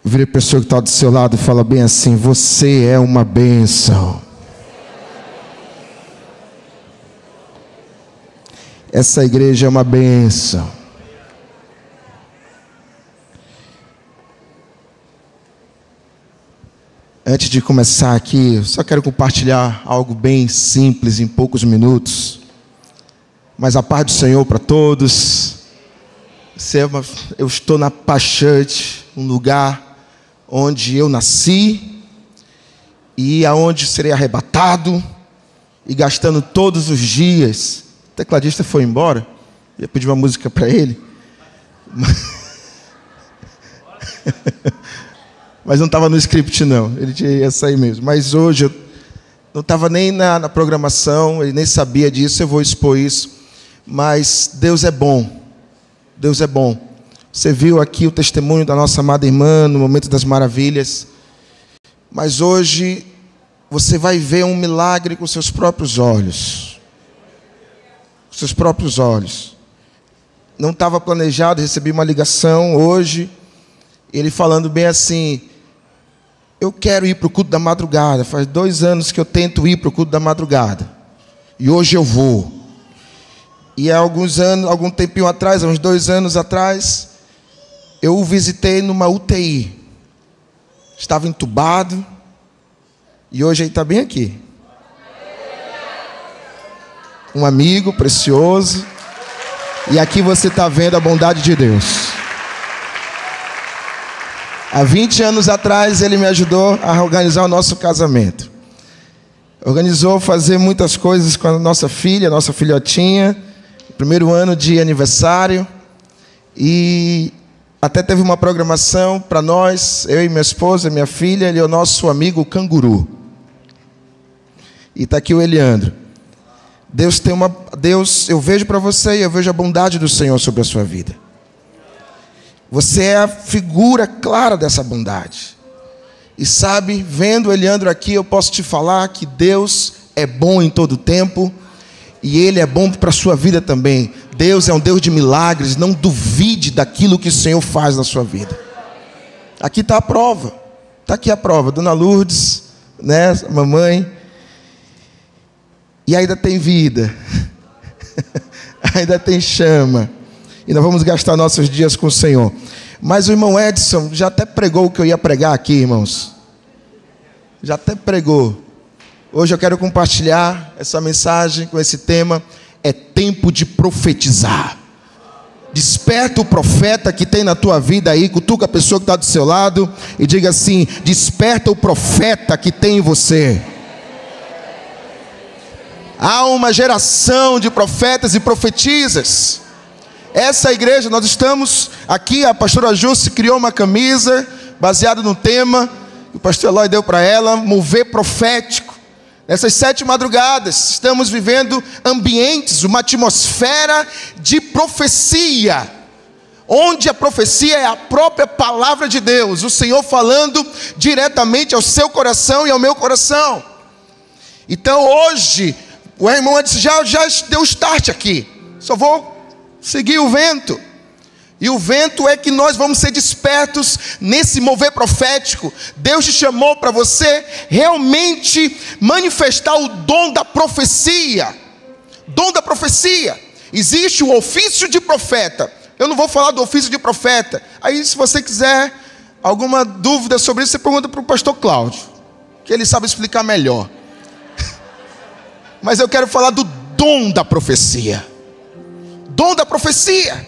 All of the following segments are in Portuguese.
Vira a pessoa que está do seu lado e fala bem assim: você é uma bênção. Essa igreja é uma bênção. Antes de começar aqui, eu só quero compartilhar algo bem simples em poucos minutos. Mas a paz do Senhor para todos. Eu estou na Pachante, um lugar onde eu nasci e aonde serei arrebatado e gastando todos os dias. O tecladista foi embora. Eu ia pedir uma música para ele. Mas não estava no script não. Ele ia sair mesmo. Mas hoje eu não estava nem na programação. Ele nem sabia disso. Eu vou expor isso. Mas Deus é bom. Deus é bom. Você viu aqui o testemunho da nossa amada irmã no momento das maravilhas. Mas hoje você vai ver um milagre com seus próprios olhos. Seus próprios olhos. Não estava planejado, recebi uma ligação hoje, ele falando bem assim: eu quero ir para o culto da madrugada. Faz 2 anos que eu tento ir para o culto da madrugada, e hoje eu vou. E há algum tempinho atrás, há uns 2 anos atrás, eu o visitei numa UTI. Estava entubado, e hoje ele está bem aqui. Um amigo precioso. E aqui você está vendo a bondade de Deus. Há 20 anos atrás ele me ajudou a organizar o nosso casamento. Organizou fazer muitas coisas com a nossa filhotinha. Primeiro ano de aniversário. E até teve uma programação para nós, eu e minha esposa, minha filha. Ele é o nosso amigo canguru. E está aqui o Eliandro. Deus, eu vejo para você e eu vejo a bondade do Senhor sobre a sua vida. Você é a figura clara dessa bondade. E sabe, vendo o Eliandro aqui, eu posso te falar que Deus é bom em todo tempo. E Ele é bom para a sua vida também. Deus é um Deus de milagres. Não duvide daquilo que o Senhor faz na sua vida. Aqui está a prova. Está aqui a prova. Dona Lourdes, né, mamãe. E ainda tem vida, ainda tem chama, e nós vamos gastar nossos dias com o Senhor. Mas o irmão Edson já até pregou o que eu ia pregar aqui, irmãos. Já até pregou. Hoje eu quero compartilhar essa mensagem com esse tema: é tempo de profetizar. Desperta o profeta que tem na tua vida aí, cutuca a pessoa que está do seu lado e diga assim: desperta o profeta que tem em você. Há uma geração de profetas e profetisas. Essa igreja, nós estamos aqui, a pastora Jússi criou uma camisa baseada no tema que o pastor Eloy deu para ela, mover profético. Nessas 7 madrugadas, estamos vivendo ambientes, uma atmosfera de profecia, onde a profecia é a própria palavra de Deus, o Senhor falando diretamente ao seu coração e ao meu coração. Então hoje, o irmão disse, já deu start aqui. Só vou seguir o vento. E o vento é que nós vamos ser despertos nesse mover profético. Deus te chamou para você realmente manifestar o dom da profecia. Dom da profecia. Existe o ofício de profeta. Eu não vou falar do ofício de profeta. Aí se você quiser alguma dúvida sobre isso, você pergunta para o pastor Cláudio, que ele sabe explicar melhor. Mas eu quero falar do dom da profecia. Dom da profecia.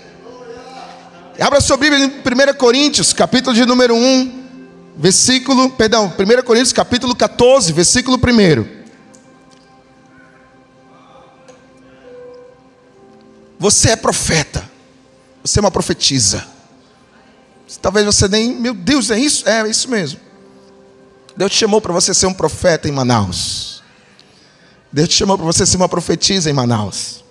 Abra sua Bíblia em 1 Coríntios, capítulo de número 1, versículo, 1 Coríntios, capítulo 14, versículo 1. Você é profeta. Você é uma profetisa. Talvez você nem, meu Deus, é isso? É isso mesmo. Deus te chamou para você ser um profeta em Manaus. Deus te chamou para você ser uma profetisa em Manaus.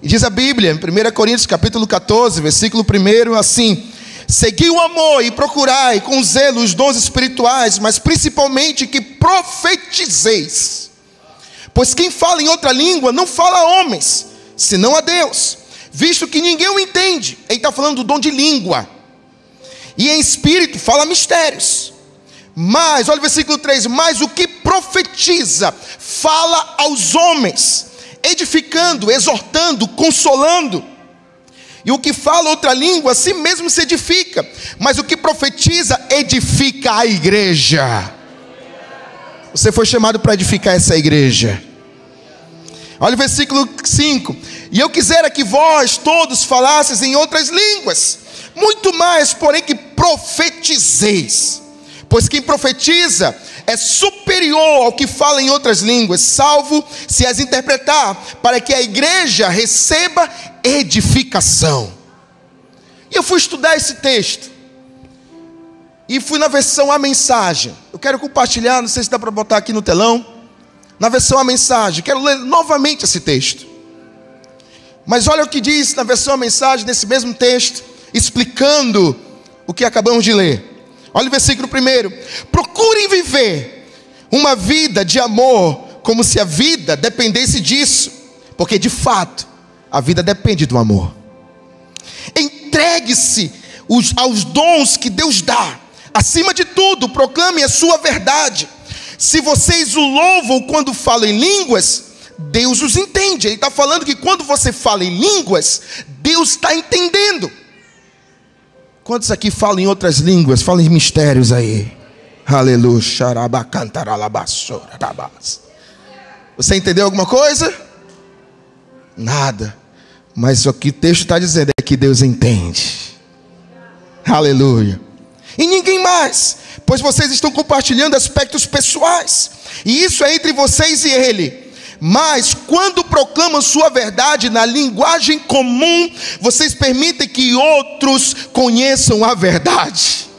E diz a Bíblia, em 1 Coríntios capítulo 14, versículo 1, assim: segui o amor e procurai com zelo os dons espirituais, mas principalmente que profetizeis. Pois quem fala em outra língua não fala a homens, senão a Deus, visto que ninguém o entende. Ele está falando do dom de língua. e em espírito fala mistérios. Mas, olha o versículo 3, mas o que profetiza fala aos homens, edificando, exortando, consolando. E o que fala outra língua, a si mesmo se edifica, mas o que profetiza edifica a igreja. Você foi chamado para edificar essa igreja. Olha o versículo 5, e eu quisera que vós todos falasseis em outras línguas, muito mais, porém, que profetizeis. Pois quem profetiza é superior ao que fala em outras línguas, salvo se as interpretar, para que a igreja receba edificação. E eu fui estudar esse texto, e fui na versão A Mensagem. Eu quero compartilhar, não sei se dá para botar aqui no telão. Na versão A Mensagem, quero ler novamente esse texto. Mas olha o que diz na versão A Mensagem, nesse mesmo texto, explicando o que acabamos de ler. Olha o versículo 1. Procurem viver uma vida de amor, como se a vida dependesse disso, porque de fato, a vida depende do amor. Entregue-se aos dons que Deus dá. Acima de tudo, proclame a sua verdade. Se vocês o louvam quando falam em línguas, Deus os entende. Ele está falando que quando você fala em línguas, Deus está entendendo. Quantos aqui falam em outras línguas? Falam em mistérios aí. Aleluia. Você entendeu alguma coisa? Nada. Mas o que o texto está dizendo é que Deus entende. Aleluia. E ninguém mais, pois vocês estão compartilhando aspectos pessoais, e isso é entre vocês e Ele. Mas quando proclamam sua verdade na linguagem comum, vocês permitem que outros conheçam a verdade,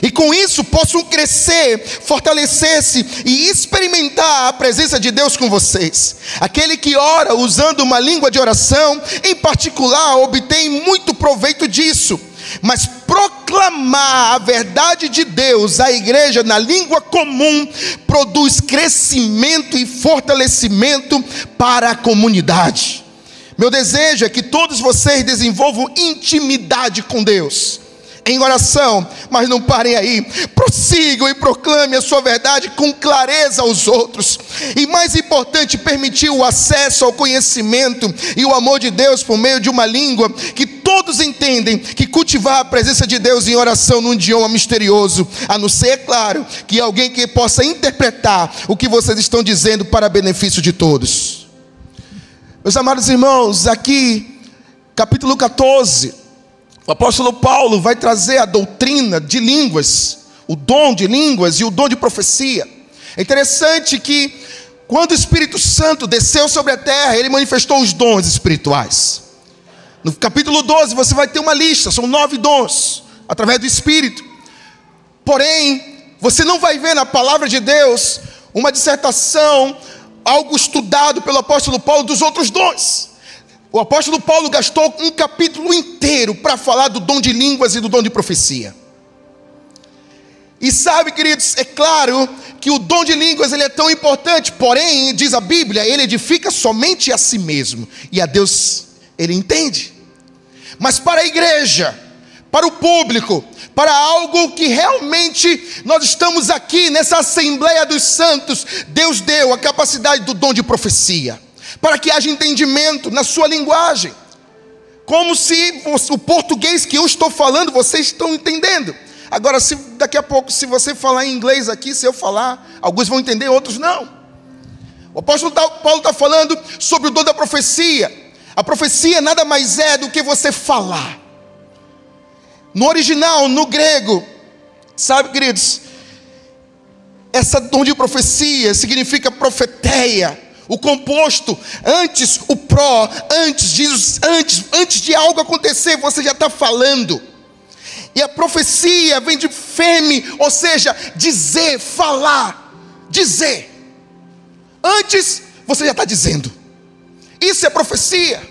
e com isso possam crescer, fortalecer-se e experimentar a presença de Deus com vocês. Aquele que ora usando uma língua de oração, em particular, obtém muito proveito disso. Mas proclamar a verdade de Deus à igreja na língua comum produz crescimento e fortalecimento para a comunidade. Meu desejo é que todos vocês desenvolvam intimidade com Deus em oração, mas não parem aí. Prossigam e proclamem a sua verdade com clareza aos outros. E mais importante, permitir o acesso ao conhecimento e o amor de Deus por meio de uma língua que todos entendem, que cultivar a presença de Deus em oração num idioma misterioso, a não ser, é claro, que alguém que possa interpretar o que vocês estão dizendo para benefício de todos. Meus amados irmãos, aqui, capítulo 14, o apóstolo Paulo vai trazer a doutrina de línguas, o dom de línguas e o dom de profecia. É interessante que quando o Espírito Santo desceu sobre a terra, ele manifestou os dons espirituais. No capítulo 12 você vai ter uma lista, são 9 dons, através do Espírito. Porém, você não vai ver na palavra de Deus uma dissertação, algo estudado pelo apóstolo Paulo dos outros dons. O apóstolo Paulo gastou um capítulo inteiro para falar do dom de línguas e do dom de profecia. E sabe, queridos, é claro que o dom de línguas ele é tão importante, porém, diz a Bíblia, ele edifica somente a si mesmo, e a Deus ele entende. Mas para a igreja, para o público, para algo que realmente nós estamos aqui nessa Assembleia dos Santos, Deus deu a capacidade do dom de profecia, para que haja entendimento na sua linguagem, como se o português que eu estou falando, vocês estão entendendo. Agora, se daqui a pouco, se você falar em inglês aqui, se eu falar, alguns vão entender, outros não. O apóstolo Paulo está falando sobre o dom da profecia. A profecia nada mais é do que você falar. No original, no grego, sabe, queridos, essa dom de profecia significa profeteia. O composto, antes, o pró, antes de algo acontecer, você já está falando. E a profecia vem de feme, ou seja, dizer, falar, dizer. Antes, você já está dizendo. Isso é profecia.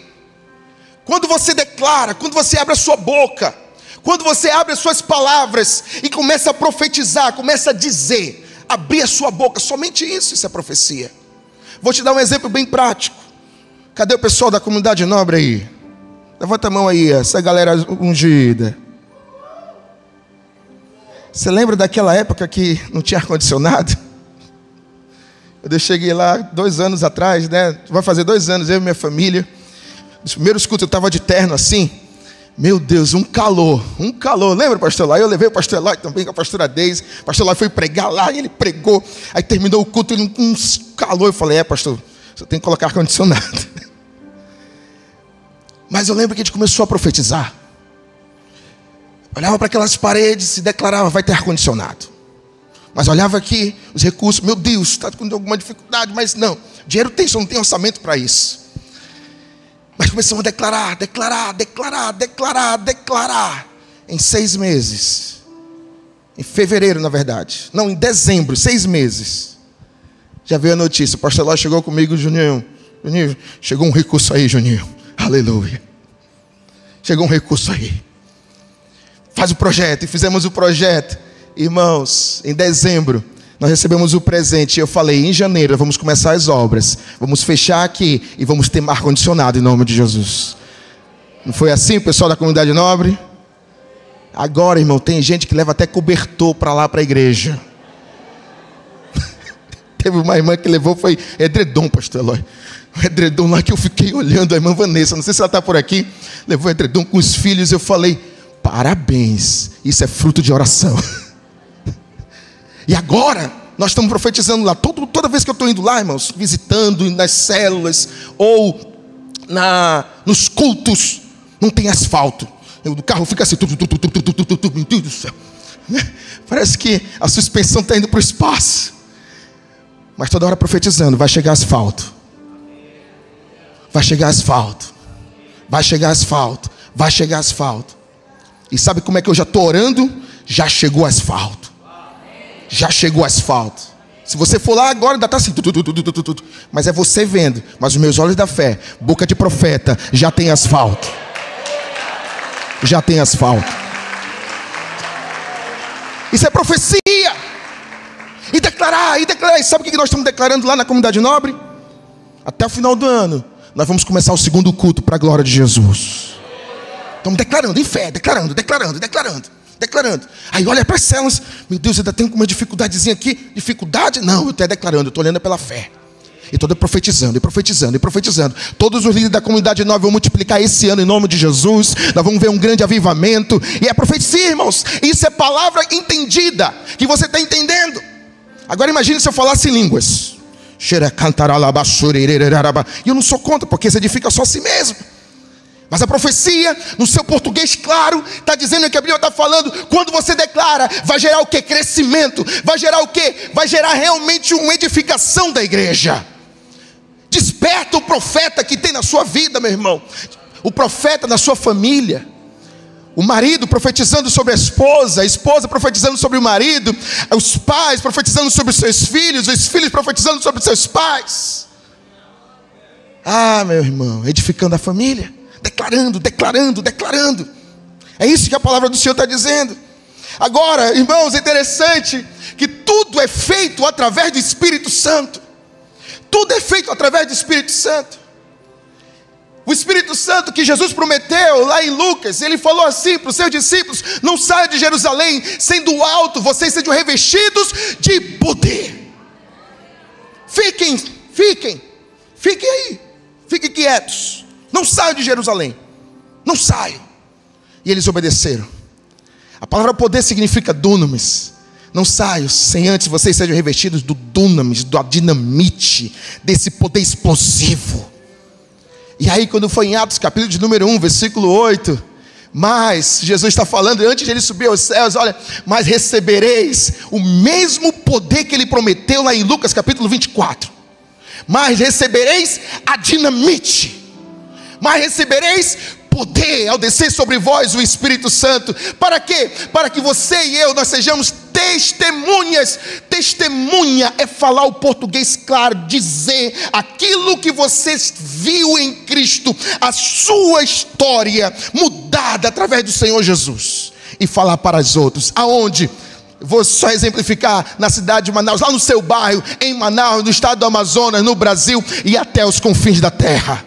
Quando você declara, quando você abre a sua boca, quando você abre as suas palavras e começa a profetizar, começa a dizer, abrir a sua boca, somente isso é profecia. Vou te dar um exemplo bem prático. Cadê o pessoal da comunidade nobre aí? Levanta a mão aí, essa galera ungida. Você lembra daquela época que não tinha ar-condicionado? Eu cheguei lá 2 anos atrás, né? Vai fazer 2 anos, eu e minha família. Nos primeiros cultos eu estava de terno assim. Meu Deus, um calor. Lembra, pastor Lai? Eu levei o pastor Lai também com a pastora Deise. O pastor Lai foi pregar lá e ele pregou. Aí terminou o culto, ele com um calor. Eu falei, pastor, você tem que colocar ar-condicionado. Mas eu lembro que a gente começou a profetizar. Olhava para aquelas paredes e declarava, vai ter ar-condicionado. Mas olhava aqui, os recursos, meu Deus, está com alguma dificuldade, mas não. Dinheiro tem, só não tem orçamento para isso. Mas começamos a declarar. Em 6 meses. Em fevereiro, na verdade. Não, em dezembro, 6 meses. Já veio a notícia, o pastor Ló chegou comigo, Juninho, chegou um recurso aí, Juninho. Aleluia. Chegou um recurso aí. Faz o projeto, e fizemos o projeto. Irmãos, em dezembro, nós recebemos o presente. E eu falei, em janeiro, vamos começar as obras. Vamos fechar aqui e vamos ter ar-condicionado em nome de Jesus. Não foi assim, pessoal da comunidade nobre? Agora, irmão, tem gente que leva até cobertor para lá, para a igreja. Teve uma irmã que levou, foi edredom, pastor Eloy. O edredom lá que eu fiquei olhando, a irmã Vanessa, não sei se ela está por aqui. Levou edredom com os filhos, eu falei, parabéns, isso é fruto de oração. E agora, nós estamos profetizando lá. Toda vez que eu estou indo lá, irmãos, visitando nas células ou nos cultos, não tem asfalto. O carro fica assim, meu Deus do céu. Parece que a suspensão está indo para o espaço. Mas toda hora profetizando, vai chegar asfalto. Vai chegar asfalto. Vai chegar asfalto. Vai chegar asfalto. E sabe como é que eu já estou orando? Já chegou asfalto. Já chegou asfalto. Se você for lá agora, ainda está assim. Mas é você vendo. Mas os meus olhos da fé, boca de profeta, já tem asfalto. Já tem asfalto. Isso é profecia. E declarar. E sabe o que nós estamos declarando lá na comunidade nobre? Até o final do ano, nós vamos começar o 2º culto para a glória de Jesus. Estamos declarando em fé, declarando. Aí olha para as células, meu Deus, eu ainda tenho uma dificuldadezinha aqui. Dificuldade? Não, eu estou declarando, eu estou olhando pela fé. E estou profetizando. Todos os líderes da comunidade nova vão multiplicar esse ano em nome de Jesus. Nós vamos ver um grande avivamento. E é profecia, irmãos. Isso é palavra entendida, que você está entendendo. Agora imagine se eu falasse em línguas. E eu não sou contra, porque você edifica só a si mesmo. Mas a profecia, no seu português claro, está dizendo que a Bíblia está falando, quando você declara, vai gerar o quê? Crescimento. Vai gerar o quê? Vai gerar realmente uma edificação da igreja. Desperta o profeta que tem na sua vida, meu irmão. O profeta na sua família. O marido profetizando sobre a esposa profetizando sobre o marido, os pais profetizando sobre os seus filhos, os filhos profetizando sobre os seus pais. Ah, meu irmão, edificando a família. Declarando. É isso que a palavra do Senhor está dizendo. Agora, irmãos, é interessante que tudo é feito através do Espírito Santo. Tudo é feito através do Espírito Santo. O Espírito Santo que Jesus prometeu lá em Lucas, ele falou assim para os seus discípulos: não saiam de Jerusalém sem do alto vocês sejam revestidos de poder. Fiquem aí, fiquem quietos. Não saiam de Jerusalém. Não saiam. E eles obedeceram. A palavra poder significa dunamis. Não saiam sem antes vocês sejam revestidos do dunamis, da dinamite, desse poder explosivo. E aí quando foi em Atos capítulo de número 1, versículo 8, mas Jesus está falando, antes de ele subir aos céus, olha, mas recebereis o mesmo poder que ele prometeu lá em Lucas capítulo 24. Mas recebereis a dinamite. Mas recebereis poder ao descer sobre vós o Espírito Santo. Para quê? Para que você e eu, nós sejamos testemunhas. Testemunha é falar o português claro, dizer aquilo que você viu em Cristo, a sua história mudada através do Senhor Jesus, e falar para os outros. Aonde? Vou só exemplificar na cidade de Manaus, lá no seu bairro, em Manaus, no estado do Amazonas, no Brasil e até os confins da terra.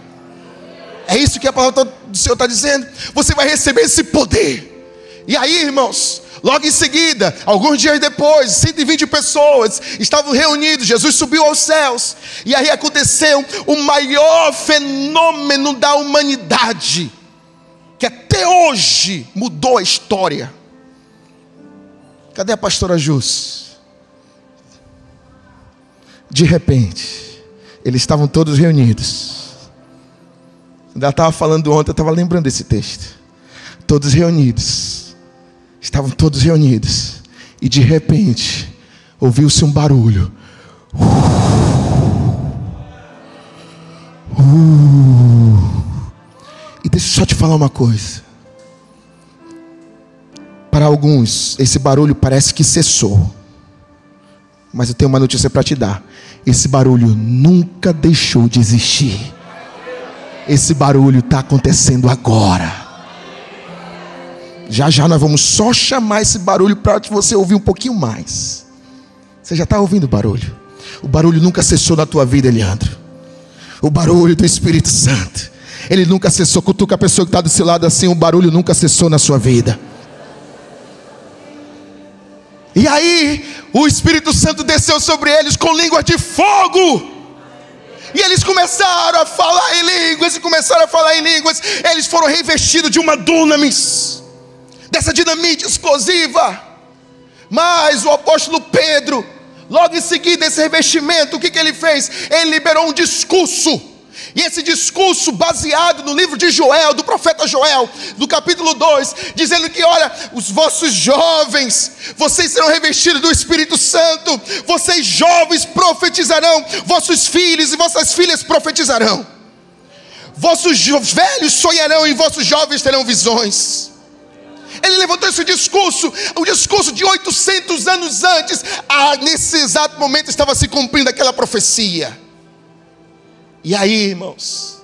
É isso que a palavra do Senhor está dizendo. Você vai receber esse poder. E aí, irmãos, Logo em seguida, alguns dias depois, 120 pessoas estavam reunidos. Jesus subiu aos céus. E aí aconteceu o maior fenômeno da humanidade, que até hoje mudou a história. Cadê a pastora Jus? De repente, eles estavam todos reunidos. Ainda estava falando ontem, eu estava lembrando desse texto. Todos reunidos. Estavam todos reunidos. E de repente, ouviu-se um barulho. E deixa eu só te falar uma coisa. Para alguns, esse barulho parece que cessou. Mas eu tenho uma notícia para te dar. Esse barulho nunca deixou de existir. Esse barulho está acontecendo agora. Já já nós vamos só chamar esse barulho para você ouvir um pouquinho mais. Você já está ouvindo o barulho? O barulho nunca cessou na tua vida, Eliandro. O barulho do Espírito Santo, ele nunca cessou. Cutuca a pessoa que está do seu lado assim: o barulho nunca cessou na sua vida. E aí, o Espírito Santo desceu sobre eles com línguas de fogo. E eles começaram a falar em línguas. Eles foram revestidos de uma dunamis, dessa dinamite explosiva. Mas o apóstolo Pedro, logo em seguida, esse revestimento, o que ele fez? Ele liberou um discurso. E esse discurso baseado no livro de Joel, do profeta Joel, do capítulo 2, dizendo que, olha, os vossos jovens, vocês serão revestidos do Espírito Santo. Vocês jovens profetizarão, vossos filhos e vossas filhas profetizarão. Vossos velhos sonharão e vossos jovens terão visões. Ele levantou esse discurso, um discurso de 800 anos antes. Nesse exato momento estava se cumprindo aquela profecia. E aí, irmãos,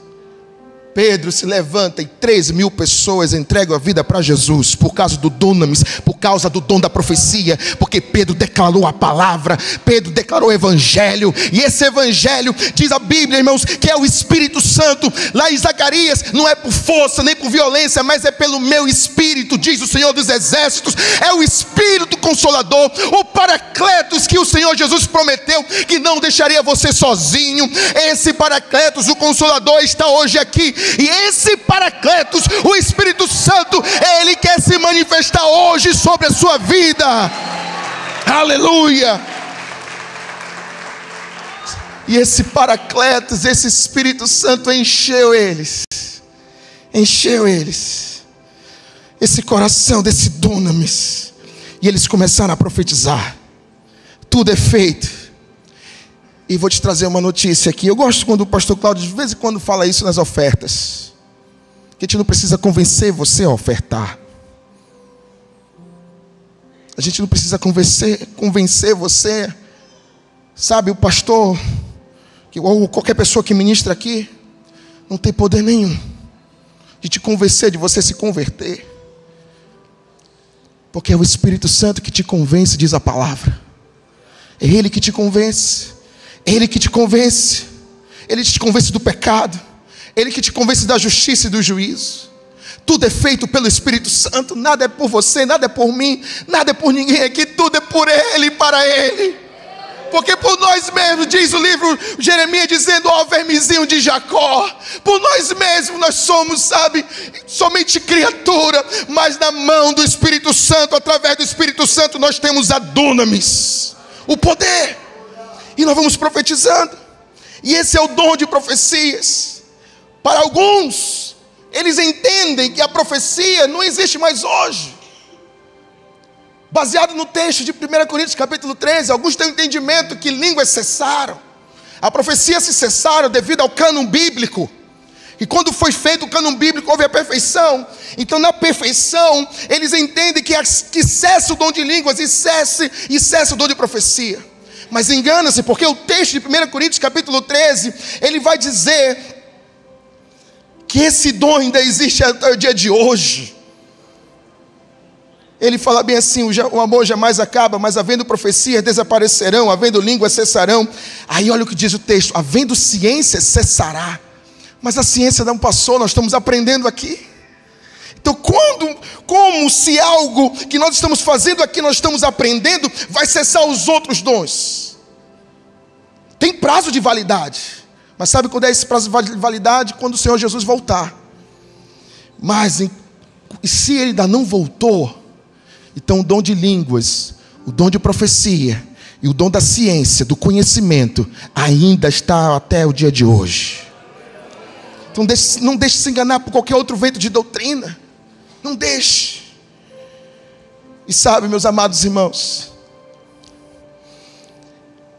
Pedro se levanta e 3.000 pessoas entregam a vida para Jesus por causa do dunamis, por causa do dom da profecia, porque Pedro declarou a palavra, Pedro declarou o evangelho. E esse evangelho, diz a Bíblia, irmãos, que é o Espírito Santo. Lá em Zacarias, não é por força nem por violência, mas é pelo meu Espírito, diz o Senhor dos Exércitos. É o Espírito Consolador, o Paracletos, que o Senhor Jesus prometeu que não deixaria você sozinho. Esse Paracletos, o Consolador, está hoje aqui. E esse Paracletos, o Espírito Santo, ele quer se manifestar hoje sobre a sua vida. Aleluia. E esse Paracletos, esse Espírito Santo encheu eles. Esse coração desse dunamis. E eles começaram a profetizar. Tudo é feito. E vou te trazer uma notícia aqui. Eu gosto quando o pastor Cláudio de vez em quando fala isso nas ofertas. Que a gente não precisa convencer você a ofertar. A gente não precisa convencer você. Sabe, o pastor, ou qualquer pessoa que ministra aqui, não tem poder nenhum de te convencer, de você se converter. Porque é o Espírito Santo que te convence, diz a palavra. É Ele que te convence. Ele que te convence. Ele te convence do pecado. Ele que te convence da justiça e do juízo. Tudo é feito pelo Espírito Santo. Nada é por você, nada é por mim, nada é por ninguém aqui. Tudo é por Ele e para Ele. Porque por nós mesmos, diz o livro Jeremias, dizendo: ó vermezinho de Jacó, por nós mesmos nós somos, sabe, somente criatura. Mas na mão do Espírito Santo, através do Espírito Santo, nós temos a dunamis, o poder. E nós vamos profetizando. E esse é o dom de profecias. Para alguns, eles entendem que a profecia não existe mais hoje. Baseado no texto de 1 Coríntios capítulo 13, alguns têm o entendimento que línguas cessaram. A profecia se cessaram devido ao cânon bíblico. E quando foi feito o cânon bíblico, houve a perfeição. Então na perfeição, eles entendem que cessa o dom de línguas e cessa o dom de profecia. Mas engana-se, porque o texto de 1 Coríntios capítulo 13, ele vai dizer que esse dom ainda existe até o dia de hoje. Ele fala bem assim: o amor jamais acaba, mas havendo profecias desaparecerão, havendo línguas cessarão. Aí olha o que diz o texto: havendo ciência cessará. Mas a ciência não passou, nós estamos aprendendo aqui. Então como se algo que nós estamos fazendo aqui, nós estamos aprendendo, vai cessar os outros dons. Tem prazo de validade. Mas sabe quando é esse prazo de validade? Quando o Senhor Jesus voltar. Mas e se Ele ainda não voltou, então o dom de línguas, o dom de profecia e o dom da ciência, do conhecimento, ainda está até o dia de hoje. Então não deixe se enganar por qualquer outro vento de doutrina. Não deixe. E sabe, meus amados irmãos,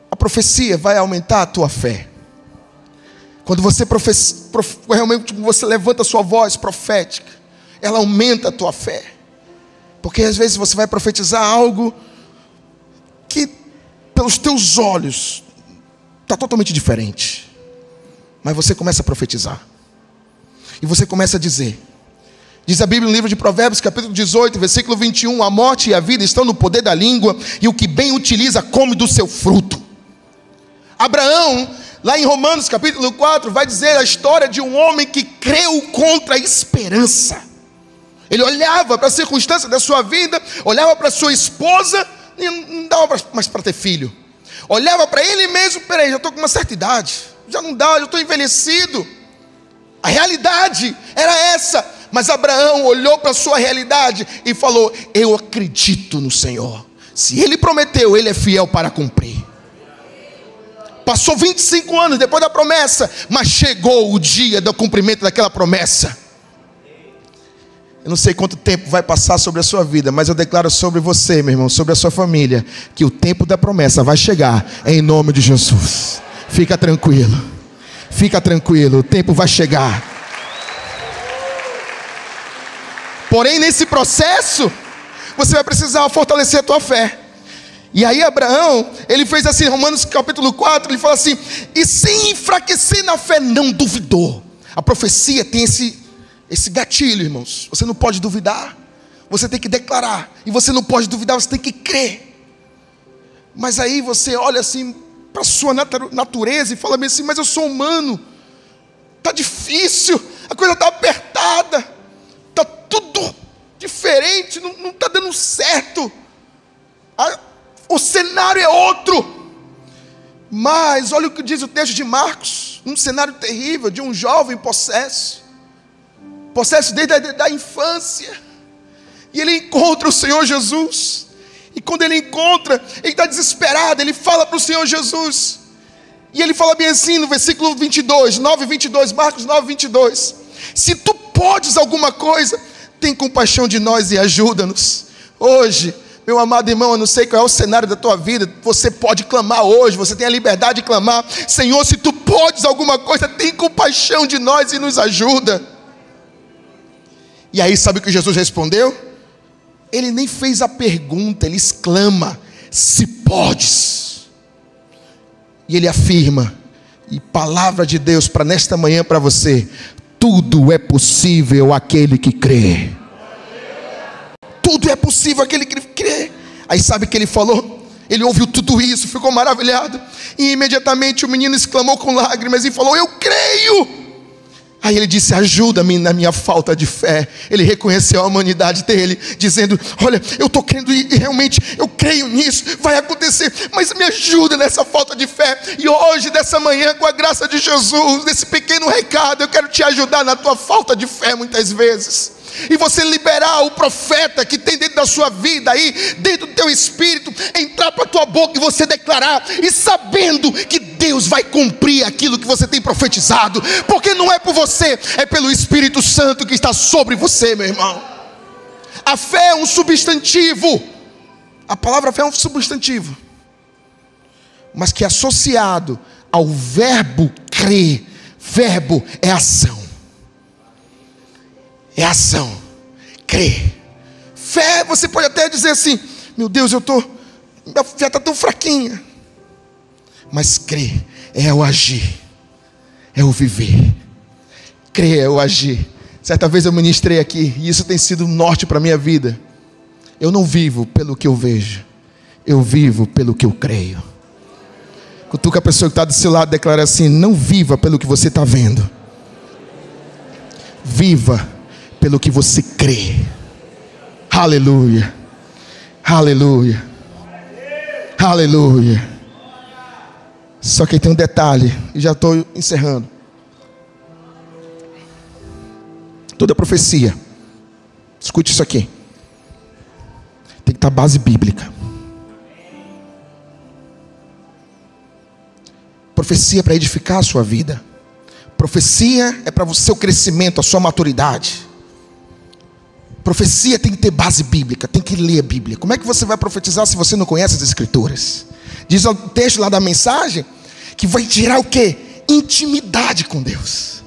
a profecia vai aumentar a tua fé. Quando você realmente você levanta a sua voz profética, ela aumenta a tua fé. Porque às vezes você vai profetizar algo que pelos teus olhos está totalmente diferente. Mas você começa a profetizar. E você começa a dizer. Diz a Bíblia no livro de Provérbios, capítulo 18, versículo 21. A morte e a vida estão no poder da língua, e o que bem utiliza come do seu fruto. Abraão, lá em Romanos capítulo 4, vai dizer a história de um homem que creu contra a esperança. Ele olhava para a circunstância da sua vida, olhava para sua esposa, e não dava mais para ter filho. Olhava para ele mesmo, peraí, já estou com uma certa idade, já não dá, já estou envelhecido. A realidade era essa, mas Abraão olhou para a sua realidade e falou: eu acredito no Senhor, se Ele prometeu, Ele é fiel para cumprir. Passou 25 anos depois da promessa, mas chegou o dia do cumprimento daquela promessa. Eu não sei quanto tempo vai passar sobre a sua vida, mas eu declaro sobre você, meu irmão, sobre a sua família, que o tempo da promessa vai chegar, em nome de Jesus. Fica tranquilo. Fica tranquilo, o tempo vai chegar. Porém, nesse processo, você vai precisar fortalecer a tua fé. E aí Abraão, ele fez assim, Romanos capítulo 4, ele fala assim: e sem enfraquecer na fé, não duvidou. A profecia tem esse gatilho, irmãos. Você não pode duvidar, você tem que declarar. E você não pode duvidar, você tem que crer. Mas aí você olha assim para a sua natureza e fala bem assim: mas eu sou humano, está difícil, a coisa está apertada, está tudo diferente, não está dando certo, o cenário é outro. Mas olha o que diz o texto de Marcos, um cenário terrível de um jovem possesso desde a infância, e ele encontra o Senhor Jesus. E quando ele encontra, ele está desesperado, ele fala para o Senhor Jesus, e ele fala bem assim no versículo 22, 9:22, Marcos 9:22: se tu podes alguma coisa, tem compaixão de nós e ajuda-nos. Hoje, meu amado irmão, eu não sei qual é o cenário da tua vida, você pode clamar hoje, você tem a liberdade de clamar: Senhor, se tu podes alguma coisa, tem compaixão de nós e nos ajuda. E aí sabe o que Jesus respondeu? Ele nem fez a pergunta, ele exclama: se podes. E ele afirma, e palavra de Deus para nesta manhã para você: tudo é possível àquele que crê. Tudo é possível àquele que crê. Aí sabe o que ele falou? Ele ouviu tudo isso, ficou maravilhado, e imediatamente o menino exclamou com lágrimas e falou: eu creio. Aí ele disse: ajuda-me na minha falta de fé. Ele reconheceu a humanidade dele, dizendo: olha, eu estou crendo e realmente eu creio nisso, vai acontecer, mas me ajuda nessa falta de fé. E hoje, dessa manhã, com a graça de Jesus, nesse pequeno recado, eu quero te ajudar na tua falta de fé muitas vezes. E você liberar o profeta que tem dentro da sua vida aí, dentro do teu espírito, entrar para a tua boca e você declarar, e sabendo que Deus vai cumprir aquilo que você tem profetizado, porque não é por você, é pelo Espírito Santo que está sobre você, meu irmão. A fé é um substantivo, a palavra fé é um substantivo, mas que é associado ao verbo crer. Verbo é ação. É ação, crer. Fé, você pode até dizer assim: meu Deus, minha fé está tão fraquinha. Mas crer é o agir, é o viver. Crer é o agir. Certa vez eu ministrei aqui, e isso tem sido um norte para a minha vida. Eu não vivo pelo que eu vejo, eu vivo pelo que eu creio. Cutuca a pessoa que está do seu lado, declara assim: não viva pelo que você está vendo, viva pelo que você crê. Aleluia. Aleluia. Aleluia. Só que tem um detalhe, e já estou encerrando. Toda profecia, escute isso aqui, tem que estar base bíblica. Profecia é para edificar a sua vida. Profecia é para o seu crescimento, a sua maturidade. Profecia tem que ter base bíblica, tem que ler a Bíblia. Como é que você vai profetizar se você não conhece as Escrituras? Diz o texto lá da mensagem que vai gerar o quê? Intimidade com Deus.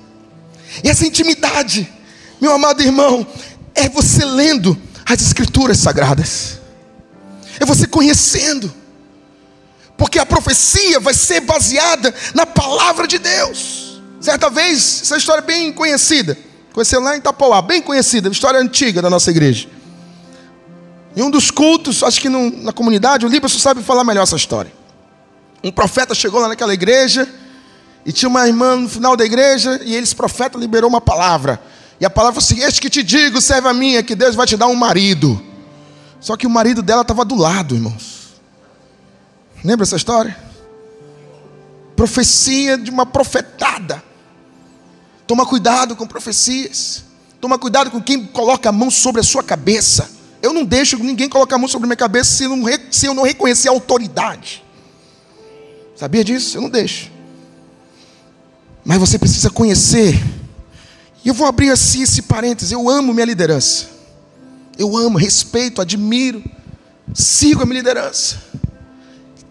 E essa intimidade, meu amado irmão, é você lendo as Escrituras sagradas, é você conhecendo, porque a profecia vai ser baseada na palavra de Deus. Certa vez, essa história é bem conhecida, conheceu lá em Itapoá, bem conhecida, história antiga da nossa igreja. Em um dos cultos, acho que na comunidade, o Líbano sabe falar melhor essa história. Um profeta chegou lá naquela igreja, e tinha uma irmã no final da igreja, e esse profeta liberou uma palavra. E a palavra foi assim: este que te digo, serve a minha, que Deus vai te dar um marido. Só que o marido dela estava do lado, irmãos. Lembra essa história? Profecia de uma profetada. Toma cuidado com profecias. Toma cuidado com quem coloca a mão sobre a sua cabeça. Eu não deixo ninguém colocar a mão sobre a minha cabeça se eu não reconhecer a autoridade. Sabia disso? Eu não deixo. Mas você precisa conhecer. E eu vou abrir assim esse parênteses. Eu amo minha liderança. Eu amo, respeito, admiro, sigo a minha liderança.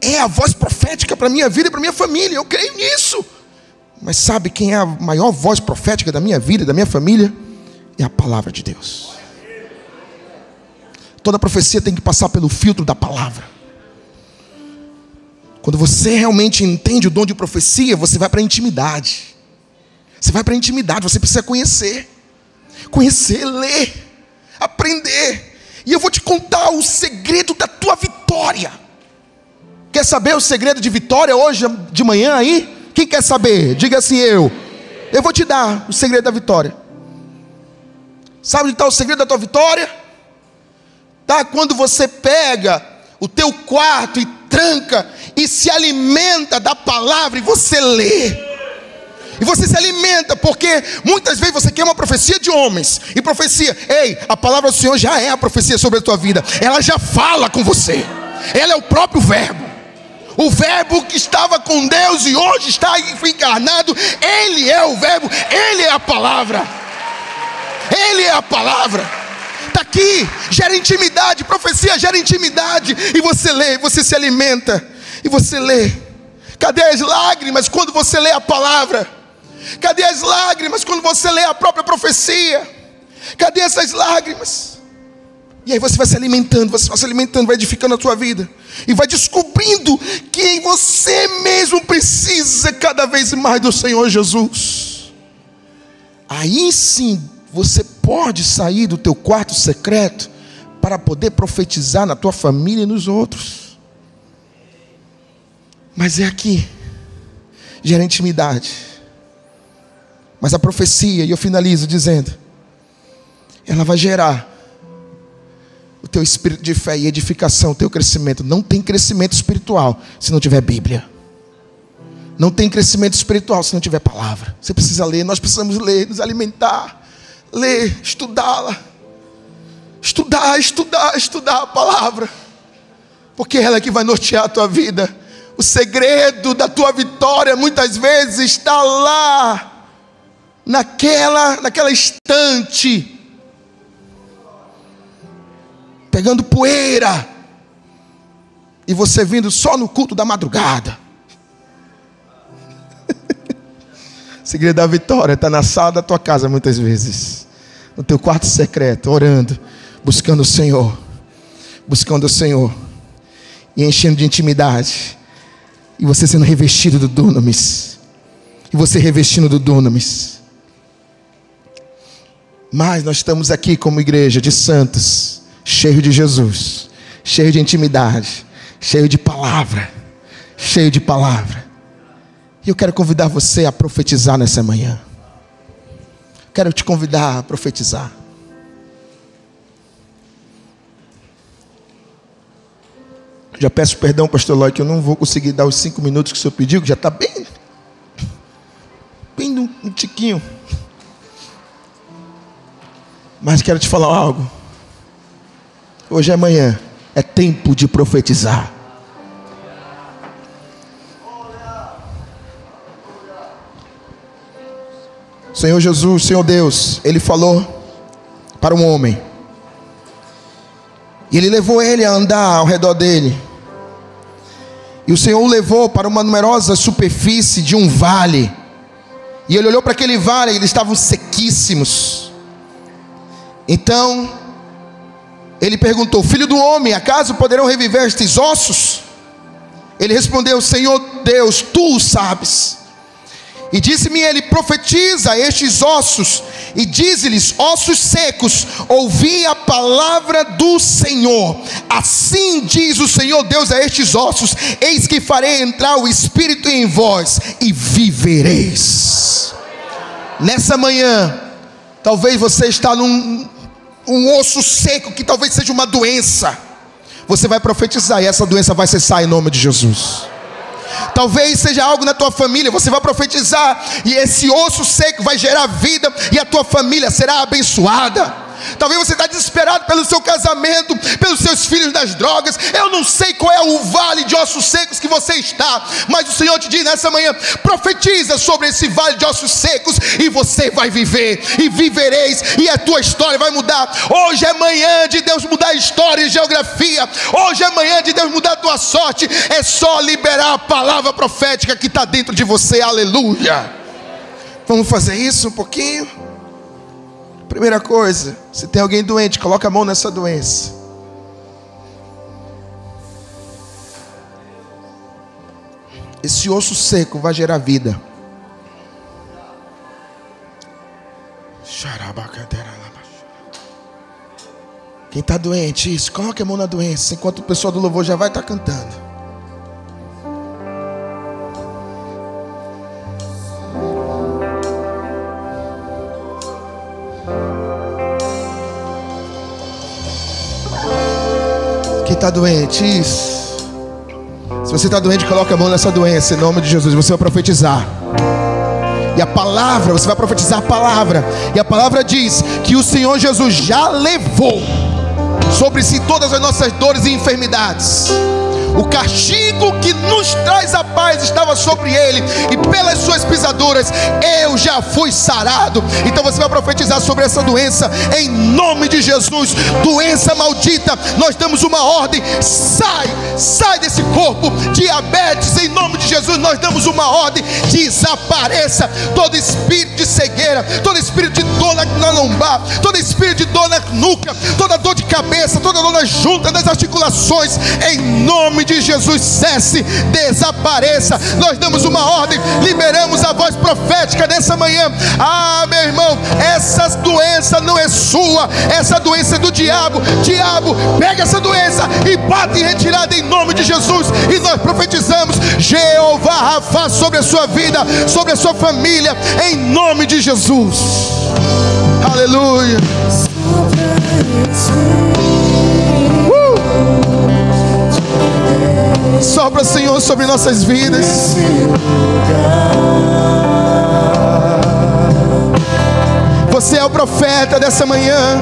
É a voz profética para a minha vida e para a minha família. Eu creio nisso. Mas sabe quem é a maior voz profética da minha vida e da minha família? É a palavra de Deus. Toda profecia tem que passar pelo filtro da palavra. Quando você realmente entende o dom de profecia, você vai para a intimidade. Você vai para a intimidade, você precisa conhecer. Conhecer, ler, aprender. E eu vou te contar o segredo da tua vitória. Quer saber o segredo de vitória hoje de manhã aí? Quem quer saber? Diga assim: eu vou te dar o segredo da vitória. Sabe onde está o segredo da tua vitória? Tá quando você pega o teu quarto e tranca e se alimenta da palavra e você lê. E você se alimenta, porque muitas vezes você quer uma profecia de homens. E profecia, ei, a palavra do Senhor já é a profecia sobre a tua vida. Ela já fala com você. Ela é o próprio verbo. O verbo que estava com Deus e hoje está encarnado. Ele é o verbo, ele é a palavra. Ele é a palavra. Está aqui, gera intimidade. Profecia gera intimidade. E você lê, você se alimenta. E você lê. Cadê as lágrimas quando você lê a palavra? Cadê as lágrimas quando você lê a própria profecia? Cadê essas lágrimas? E aí você vai se alimentando, vai edificando a sua vida. E vai descobrindo que você mesmo precisa cada vez mais do Senhor Jesus. Aí sim, você pode sair do teu quarto secreto para poder profetizar na tua família e nos outros. Mas é aqui, gera intimidade. Mas a profecia, e eu finalizo dizendo, ela vai gerar o teu espírito de fé e edificação, o teu crescimento. Não tem crescimento espiritual se não tiver Bíblia. Não tem crescimento espiritual se não tiver palavra. Você precisa ler, nós precisamos ler, nos alimentar, ler, estudá-la. Estudar a palavra. Porque ela é que vai nortear a tua vida. O segredo da tua vitória muitas vezes está lá, naquela estante, pegando poeira, e você vindo só no culto da madrugada. O segredo da vitória está na sala da tua casa muitas vezes, no teu quarto secreto, orando, buscando o Senhor, e enchendo de intimidade, e você sendo revestido do dunamis, Mas nós estamos aqui como igreja de santos, cheio de Jesus, cheio de intimidade, cheio de palavra. E eu quero convidar você a profetizar nessa manhã. Quero te convidar a profetizar. Já peço perdão, pastor Eloy, que eu não vou conseguir dar os 5 minutos que o senhor pediu, que já está bem um tiquinho. Mas quero te falar algo. Hoje é amanhã, é tempo de profetizar. Senhor Jesus, Senhor Deus, Ele falou para um homem, e Ele levou ele a andar ao redor dele, e o Senhor o levou para uma numerosa superfície de um vale, e ele olhou para aquele vale, e eles estavam sequíssimos. Então ele perguntou: filho do homem, acaso poderão reviver estes ossos? Ele respondeu: Senhor Deus, tu o sabes. E disse-me ele: profetiza a estes ossos, e dize-lhes: ossos secos, ouvi a palavra do Senhor. Assim diz o Senhor Deus a estes ossos: eis que farei entrar o Espírito em vós, e vivereis. Nessa manhã, talvez você está num osso seco, que talvez seja uma doença. Você vai profetizar, e essa doença vai cessar em nome de Jesus. Talvez seja algo na tua família, você vai profetizar, e esse osso seco vai gerar vida, e a tua família será abençoada. Talvez você está desesperado pelo seu casamento, pelos seus filhos das drogas. Eu não sei qual é o vale de ossos secos que você está, mas o Senhor te diz nessa manhã: profetiza sobre esse vale de ossos secos, e você vai viver, e vivereis, e a tua história vai mudar. Hoje é manhã de Deus mudar a história e geografia. Hoje é manhã de Deus mudar a tua sorte. É só liberar a palavra profética que está dentro de você. Aleluia. Vamos fazer isso um pouquinho? Primeira coisa, se tem alguém doente, coloca a mão nessa doença. Esse osso seco vai gerar vida. Quem está doente, isso, coloque a mão na doença, enquanto o pessoal do louvor já vai estar cantando. Quem está doente, isso. Se você está doente, coloque a mão nessa doença, em nome de Jesus. Você vai profetizar. E a palavra, você vai profetizar a palavra. E a palavra diz que o Senhor Jesus já levou sobre si todas as nossas dores e enfermidades. O castigo que nos traz a paz estava sobre ele, e pelas suas pisaduras eu já fui sarado. Então você vai profetizar sobre essa doença em nome de Jesus. Doença maldita, nós damos uma ordem: sai desse corpo. Diabetes, em nome de Jesus, nós damos uma ordem: desapareça. Todo espírito de cegueira, todo espírito de dor na lombar, todo espírito de dor na nuca, toda dor de cabeça, toda dor na junta das articulações, em nome de Jesus, cesse, desapareça. Nós damos uma ordem, liberamos a voz profética nessa manhã. Ah, meu irmão, essa doença não é sua, essa doença é do diabo. Diabo, pega essa doença e bate em retirada em nome de Jesus. E nós profetizamos Jeová Rafa sobre a sua vida, sobre a sua família, em nome de Jesus. Aleluia. Sopra, Senhor, sobre nossas vidas. Você é o profeta dessa manhã.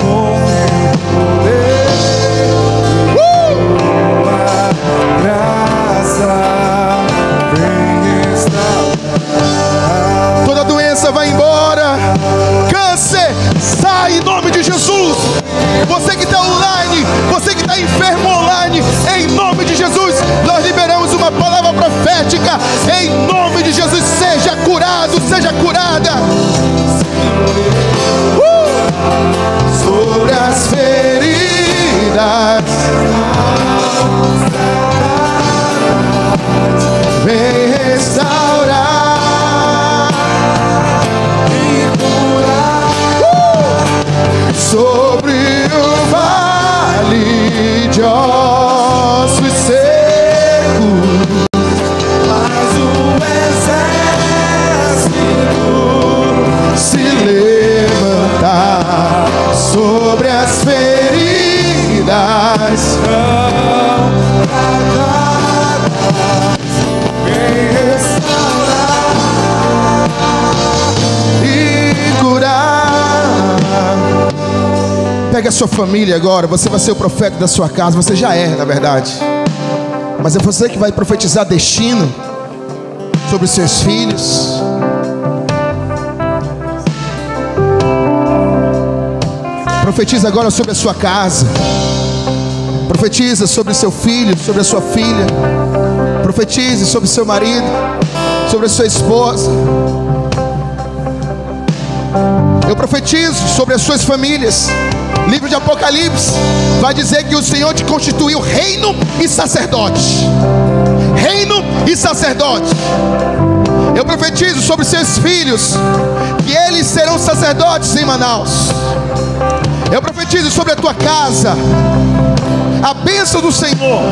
Toda doença vai embora. Câncer, sai em nome de Jesus. Você que está online, você que está enfermo online, em nome de Jesus, nós liberamos uma palavra profética. Em nome de Jesus, seja curado, seja curada. Sobre as feridas, vem restaurar e curar. Sobre o vale de ossos secos, mas o sua família agora. Você vai ser o profeta da sua casa. Você já é, na verdade. Mas é você que vai profetizar destino sobre os seus filhos. Profetiza agora sobre a sua casa. Profetiza sobre seu filho, sobre a sua filha. Profetize sobre seu marido, sobre a sua esposa. Eu profetizo sobre as suas famílias. Livro de Apocalipse vai dizer que o Senhor te constituiu reino e sacerdote. Reino e sacerdote. Eu profetizo sobre seus filhos, que eles serão sacerdotes em Manaus. Eu profetizo sobre a tua casa a bênção do Senhor,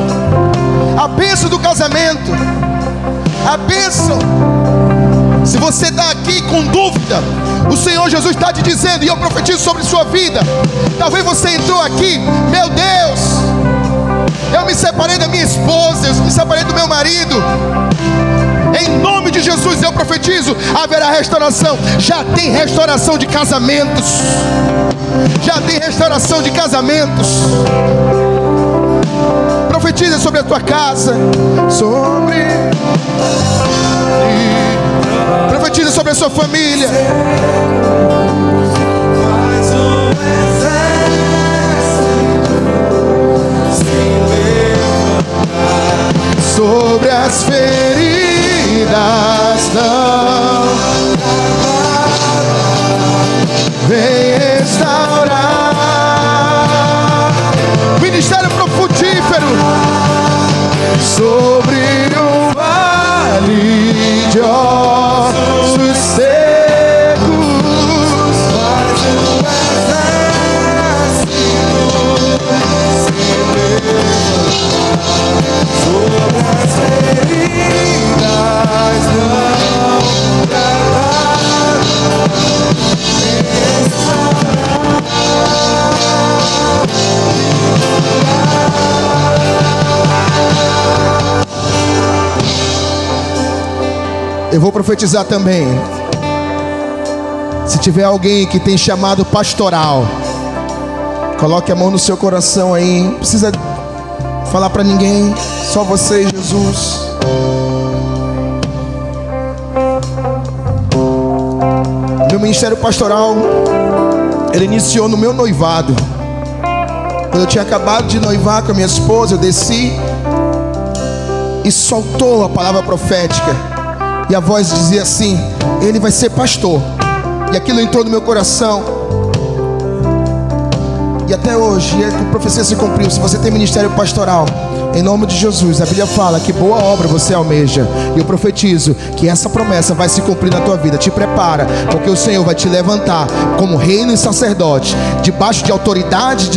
a bênção do casamento, a bênção. Se você está aqui com dúvida, o Senhor Jesus está te dizendo, e eu profetizo sobre sua vida. Talvez você entrou aqui, meu Deus, eu me separei da minha esposa, eu me separei do meu marido. Em nome de Jesus eu profetizo, haverá restauração. Já tem restauração de casamentos. Já tem restauração de casamentos. Profetiza sobre a tua casa. Profetiza sobre a sua família. Sobre as feridas não vem restaurar. Ministério Frutífero. Sobre o vale de ossos secos, faz um sobre as feridas não Eu vou profetizar também. Se tiver alguém que tem chamado pastoral, coloque a mão no seu coração aí. Não precisa falar para ninguém, só você, Jesus. Meu ministério pastoral, ele iniciou no meu noivado. Quando eu tinha acabado de noivar com a minha esposa, eu desci e soltou a palavra profética. E a voz dizia assim: ele vai ser pastor. E aquilo entrou no meu coração. E até hoje a profecia se cumpriu. Se você tem ministério pastoral, em nome de Jesus, a Bíblia fala que boa obra você almeja. E eu profetizo que essa promessa vai se cumprir na tua vida. Te prepara, porque o Senhor vai te levantar como reino e sacerdote, debaixo da autoridade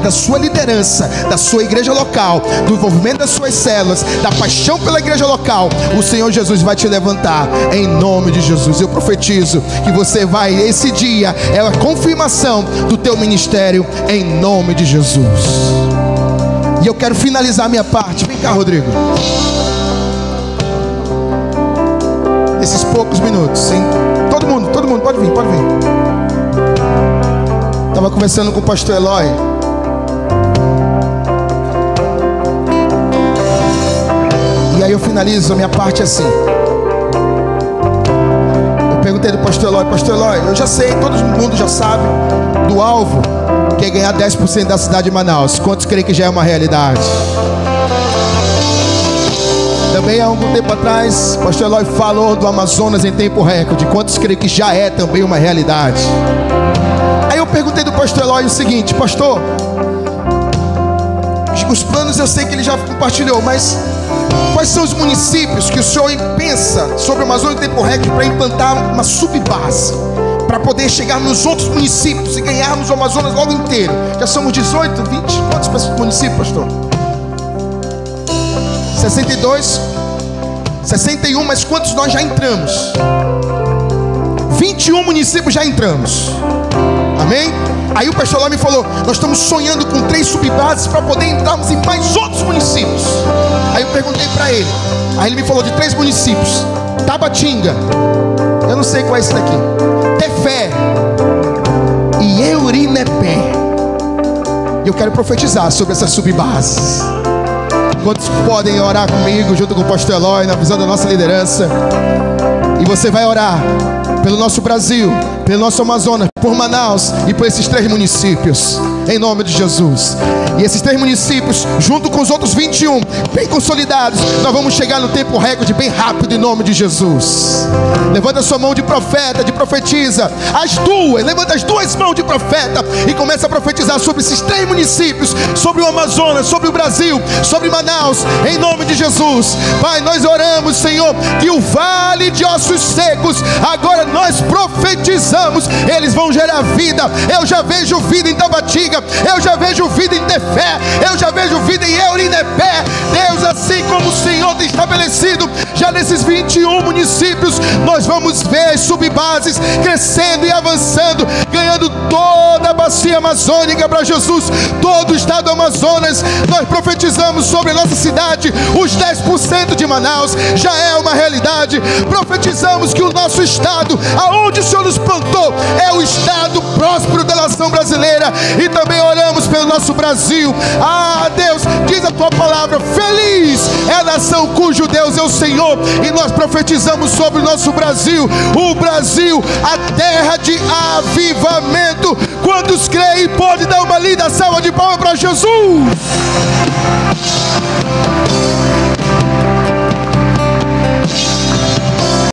da sua liderança, da sua igreja local, do envolvimento das suas células, da paixão pela igreja local. O Senhor Jesus vai te levantar em nome de Jesus. Eu profetizo que você vai, esse dia é a confirmação do teu ministério em nome de Jesus. E eu quero finalizar a minha parte. Vem cá, Rodrigo. Esses poucos minutos, sim. Todo mundo, pode vir, pode vir. Estava conversando com o pastor Eloy. E aí eu finalizo a minha parte assim. Eu perguntei do pastor Eloy: pastor Eloy, eu já sei, todo mundo já sabe do alvo, que é ganhar 10% da cidade de Manaus. Quantos creem que já é uma realidade? Também há algum tempo atrás, o pastor Eloy falou do Amazonas em tempo recorde. Quantos creem que já é também uma realidade? Aí eu perguntei do pastor Eloy o seguinte: pastor, os planos eu sei que ele já compartilhou, mas quais são os municípios que o senhor pensa sobre o Amazonas em tempo recorde para implantar uma subbase, para poder chegar nos outros municípios e ganharmos o Amazonas logo inteiro? Já somos 18, 20, quantos municípios, pastor? 62, 61, mas quantos nós já entramos? 21 municípios já entramos. Amém? Aí o pastor lá me falou: nós estamos sonhando com 3 subbases para poder entrarmos em mais outros municípios. Aí eu perguntei para ele. Aí ele me falou de 3 municípios: Tabatinga, eu não sei qual é esse daqui, Tefé e Eurinepé. Eu quero profetizar sobre essas subbases. Quantos podem orar comigo, junto com o pastor Eloy, na visão da nossa liderança? E você vai orar pelo nosso Brasil, pelo nosso Amazonas, por Manaus e por esses 3 municípios, em nome de Jesus. E esses 3 municípios, junto com os outros 21, bem consolidados, nós vamos chegar no tempo recorde bem rápido, em nome de Jesus. Levanta a sua mão de profeta, de profetiza, levanta as 2 mãos de profeta e começa a profetizar sobre esses 3 municípios, sobre o Amazonas, sobre o Brasil, sobre Manaus, em nome de Jesus. Pai, nós oramos, Senhor, que o vale de ossos secos, agora nós profetizamos, eles vão gerar vida. Eu já vejo vida em Tabatinga, eu já vejo vida em Tefé, eu já vejo vida em Eurinepé. Deus, assim como o Senhor tem estabelecido, já nesses 21 municípios, nós vamos ver as subbases crescendo e avançando, ganhando toda a bacia amazônica para Jesus, todo o estado do Amazonas. Nós profetizamos sobre a nossa cidade, os 10% de Manaus já é uma realidade. Profetizamos que o nosso estado, aonde o Senhor nos plantou, é o estado próspero da nação brasileira. E também oramos pelo nosso Brasil. Deus, diz a tua palavra, feliz é a nação cujo Deus é o Senhor. E nós profetizamos sobre o nosso Brasil, o Brasil, a terra de avivamento. Quantos creem, pode dar uma linda salva de palmas para Jesus.